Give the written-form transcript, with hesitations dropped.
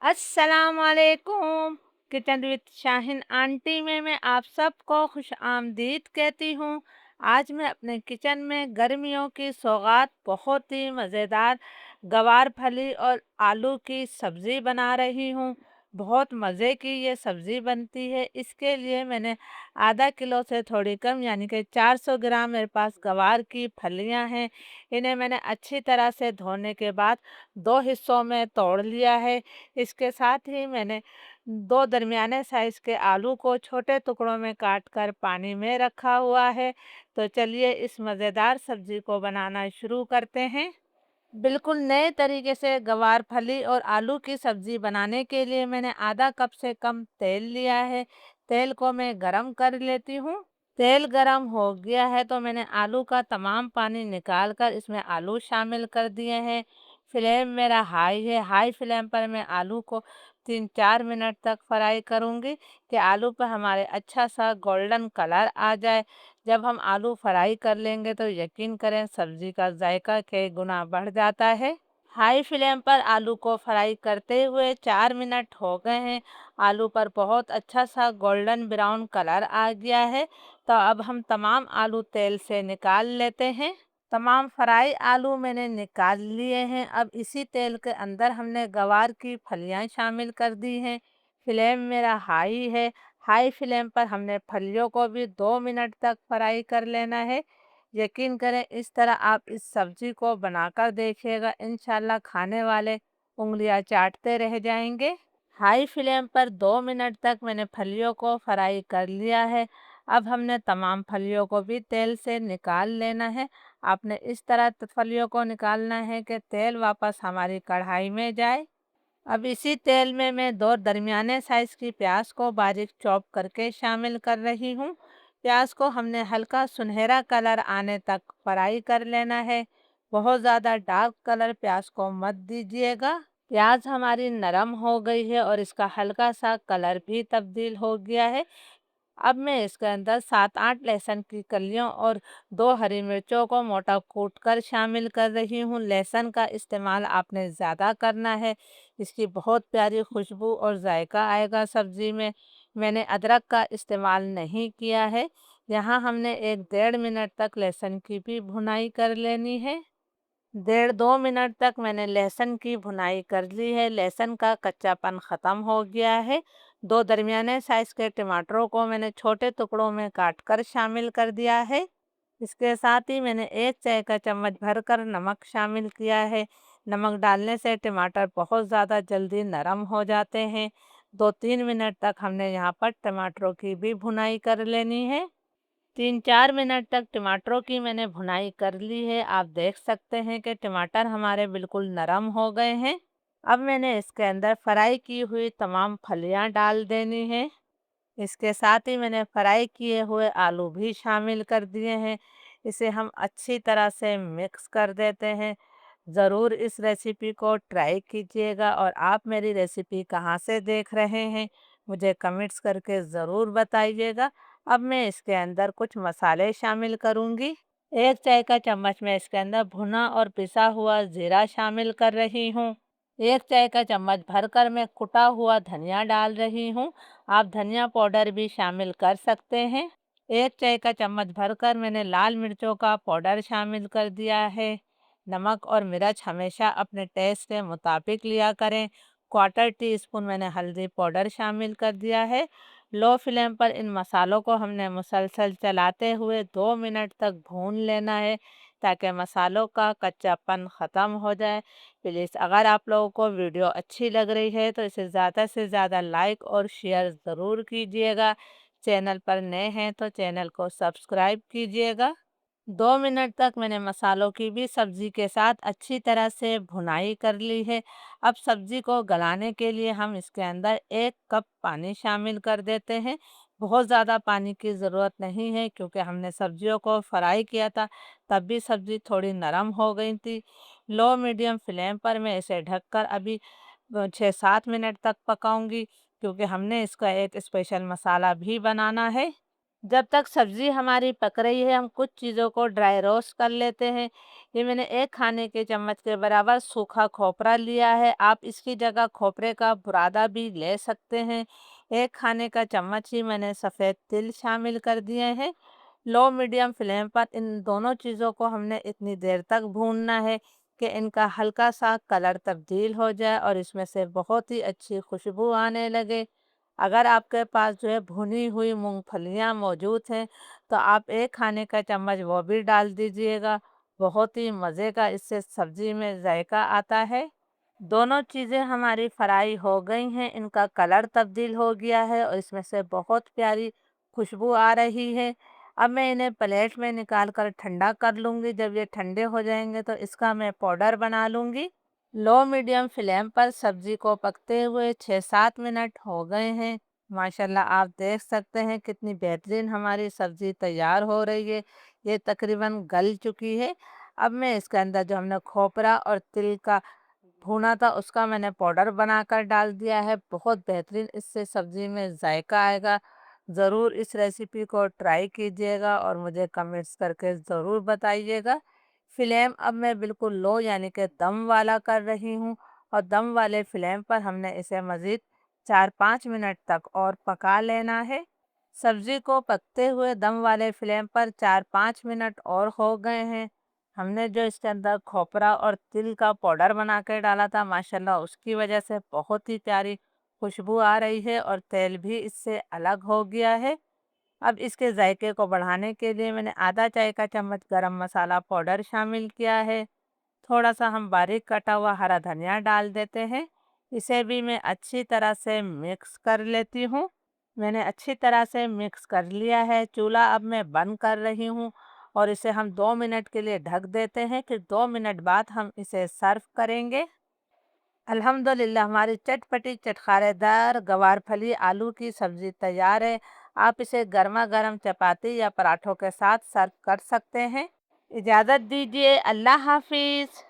अस्सलाम वालेकुम। Kitchen with Shaheen aunty में मैं आप सबको खुश आमदीद कहती हूँ। आज मैं अपने किचन में गर्मियों की सौगात बहुत ही मज़ेदार गवार फली और आलू की सब्ज़ी बना रही हूँ। बहुत मज़े की ये सब्ज़ी बनती है। इसके लिए मैंने आधा किलो से थोड़ी कम यानी कि 400 ग्राम मेरे पास गवार की फलियाँ हैं। इन्हें मैंने अच्छी तरह से धोने के बाद दो हिस्सों में तोड़ लिया है। इसके साथ ही मैंने 2 दरमियाने साइज़ के आलू को छोटे टुकड़ों में काट कर पानी में रखा हुआ है। तो चलिए इस मज़ेदार सब्ज़ी को बनाना शुरू करते हैं। बिल्कुल नए तरीके से गवार फली और आलू की सब्ज़ी बनाने के लिए मैंने आधा कप से कम तेल लिया है। तेल को मैं गरम कर लेती हूँ। तेल गरम हो गया है तो मैंने आलू का तमाम पानी निकाल कर इसमें आलू शामिल कर दिए हैं। फ्लेम मेरा हाई है। हाई फ्लेम पर मैं आलू को 3-4 मिनट तक फ्राई करूँगी कि आलू पर हमारे अच्छा सा गोल्डन कलर आ जाए। जब हम आलू फ्राई कर लेंगे तो यकीन करें सब्ज़ी का जायका कई गुना बढ़ जाता है। हाई फ्लेम पर आलू को फ्राई करते हुए 4 मिनट हो गए हैं। आलू पर बहुत अच्छा सा गोल्डन ब्राउन कलर आ गया है। तो अब हम तमाम आलू तेल से निकाल लेते हैं। तमाम फ्राई आलू मैंने निकाल लिए हैं। अब इसी तेल के अंदर हमने गवार की फलियां शामिल कर दी हैं। फ्लेम मेरा हाई है। हाई फ्लेम पर हमने फलियों को भी 2 मिनट तक फ्राई कर लेना है। यकीन करें इस तरह आप इस सब्जी को बनाकर देखिएगा, इंशाल्लाह खाने वाले उंगलियां चाटते रह जाएंगे। हाई फ्लेम पर 2 मिनट तक मैंने फलियों को फ्राई कर लिया है। अब हमने तमाम फलियों को भी तेल से निकाल लेना है। आपने इस तरह फलियों को निकालना है कि तेल वापस हमारी कढ़ाई में जाए। अब इसी तेल में मैं 2 दरमियाने साइज़ की प्याज को बारीक चॉप करके शामिल कर रही हूँ। प्याज को हमने हल्का सुनहरा कलर आने तक फ्राई कर लेना है। बहुत ज़्यादा डार्क कलर प्याज को मत दीजिएगा। प्याज हमारी नरम हो गई है और इसका हल्का सा कलर भी तब्दील हो गया है। अब मैं इसके अंदर 7-8 लहसुन की कलियों और 2 हरी मिर्चों को मोटा कूट कर शामिल कर रही हूँ। लहसुन का इस्तेमाल आपने ज़्यादा करना है। इसकी बहुत प्यारी खुशबू और जायका आएगा सब्ज़ी में। मैंने अदरक का इस्तेमाल नहीं किया है। यहाँ हमने 1-1.5 मिनट तक लहसुन की भी भुनाई कर लेनी है। 1.5-2 मिनट तक मैंने लहसुन की भुनाई कर ली है। लहसुन का कच्चापन ख़त्म हो गया है। 2 दरमियाने साइज़ के टमाटरों को मैंने छोटे टुकड़ों में काट कर शामिल कर दिया है। इसके साथ ही मैंने 1 चाय का चम्मच भरकर नमक शामिल किया है। नमक डालने से टमाटर बहुत ज़्यादा जल्दी नरम हो जाते हैं। 2-3 मिनट तक हमने यहाँ पर टमाटरों की भी भुनाई कर लेनी है। 3-4 मिनट तक टमाटरों की मैंने भुनाई कर ली है। आप देख सकते हैं कि टमाटर हमारे बिल्कुल नरम हो गए हैं। अब मैंने इसके अंदर फ्राई की हुई तमाम फलियां डाल देनी है। इसके साथ ही मैंने फ्राई किए हुए आलू भी शामिल कर दिए हैं। इसे हम अच्छी तरह से मिक्स कर देते हैं। ज़रूर इस रेसिपी को ट्राई कीजिएगा और आप मेरी रेसिपी कहाँ से देख रहे हैं मुझे कमेंट्स करके ज़रूर बताइएगा। अब मैं इसके अंदर कुछ मसाले शामिल करूँगी। 1 चाय का चम्मच मैं इसके अंदर भुना और पिसा हुआ ज़ीरा शामिल कर रही हूँ। 1 चाय का चम्मच भरकर मैं कुटा हुआ धनिया डाल रही हूँ। आप धनिया पाउडर भी शामिल कर सकते हैं। 1 चाय का चम्मच भरकर मैंने लाल मिर्चों का पाउडर शामिल कर दिया है। नमक और मिर्च हमेशा अपने टेस्ट के मुताबिक लिया करें। क्वार्टर टी स्पून मैंने हल्दी पाउडर शामिल कर दिया है। लो फ्लेम पर इन मसालों को हमने मुसलसल चलाते हुए 2 मिनट तक भून लेना है ताकि मसालों का कच्चापन ख़त्म हो जाए। प्लीज़ अगर आप लोगों को वीडियो अच्छी लग रही है तो इसे ज़्यादा से ज़्यादा लाइक और शेयर ज़रूर कीजिएगा। चैनल पर नए हैं तो चैनल को सब्सक्राइब कीजिएगा। 2 मिनट तक मैंने मसालों की भी सब्ज़ी के साथ अच्छी तरह से भुनाई कर ली है। अब सब्ज़ी को गलाने के लिए हम इसके अंदर 1 कप पानी शामिल कर देते हैं। बहुत ज़्यादा पानी की ज़रूरत नहीं है क्योंकि हमने सब्जियों को फ्राई किया था, तब भी सब्ज़ी थोड़ी नरम हो गई थी। लो मीडियम फ्लेम पर मैं इसे ढककर अभी 6-7 मिनट तक पकाऊंगी क्योंकि हमने इसका एक स्पेशल मसाला भी बनाना है। जब तक सब्ज़ी हमारी पक रही है, हम कुछ चीज़ों को ड्राई रोस्ट कर लेते हैं। ये मैंने 1 खाने के चम्मच के बराबर सूखा खोपरा लिया है। आप इसकी जगह खोपरे का बुरादा भी ले सकते हैं। 1 खाने का चम्मच ही मैंने सफ़ेद तिल शामिल कर दिए हैं। लो मीडियम फ्लेम पर इन दोनों चीज़ों को हमने इतनी देर तक भूनना है कि इनका हल्का-सा कलर तब्दील हो जाए और इसमें से बहुत ही अच्छी खुशबू आने लगे। अगर आपके पास जो है भुनी हुई मूँगफलियाँ मौजूद हैं, तो आप 1 खाने का चम्मच वो भी डाल दीजिएगा। बहुत ही मज़े का इससे सब्ज़ी में जायका आता है। दोनों चीज़ें हमारी फ्राई हो गई हैं, इनका कलर तब्दील हो गया है और इसमें से बहुत प्यारी खुशबू आ रही है। अब मैं इन्हें प्लेट में निकाल कर ठंडा कर लूँगी। जब ये ठंडे हो जाएँगे तो इसका मैं पाउडर बना लूँगी। लो मीडियम फ्लेम पर सब्जी को पकते हुए 6-7 मिनट हो गए हैं। माशाल्लाह आप देख सकते हैं कितनी बेहतरीन हमारी सब्जी तैयार हो रही है। ये तकरीबन गल चुकी है। अब मैं इसके अंदर जो हमने खोपरा और तिल का भुना था उसका मैंने पाउडर बनाकर डाल दिया है। बहुत बेहतरीन इससे सब्जी में जायका आएगा। ज़रूर इस रेसिपी को ट्राई कीजिएगा और मुझे कमेंट्स करके ज़रूर बताइएगा। फ्लेम अब मैं बिल्कुल लो यानी कि दम वाला कर रही हूँ और दम वाले फ्लेम पर हमने इसे मज़ीद 4-5 मिनट तक और पका लेना है। सब्ज़ी को पकते हुए दम वाले फ्लेम पर 4-5 मिनट और हो गए हैं। हमने जो इसके अंदर खोपरा और तिल का पाउडर बना के डाला था माशाल्लाह उसकी वजह से बहुत ही प्यारी खुशबू आ रही है और तेल भी इससे अलग हो गया है। अब इसके जायके को बढ़ाने के लिए मैंने आधा चाय का चम्मच गरम मसाला पाउडर शामिल किया है। थोड़ा सा हम बारीक कटा हुआ हरा धनिया डाल देते हैं। इसे भी मैं अच्छी तरह से मिक्स कर लेती हूँ। मैंने अच्छी तरह से मिक्स कर लिया है। चूल्हा अब मैं बंद कर रही हूँ और इसे हम 2 मिनट के लिए ढक देते हैं। फिर 2 मिनट बाद हम इसे सर्व करेंगे। अल्हम्दुलिल्लाह हमारी चटपटी चटखारेदार गवारफली आलू की सब्ज़ी तैयार है। आप इसे गरमा-गरम चपाती या पराठों के साथ सर्व कर सकते हैं। इजाज़त दीजिए, अल्लाह हाफ़िज़।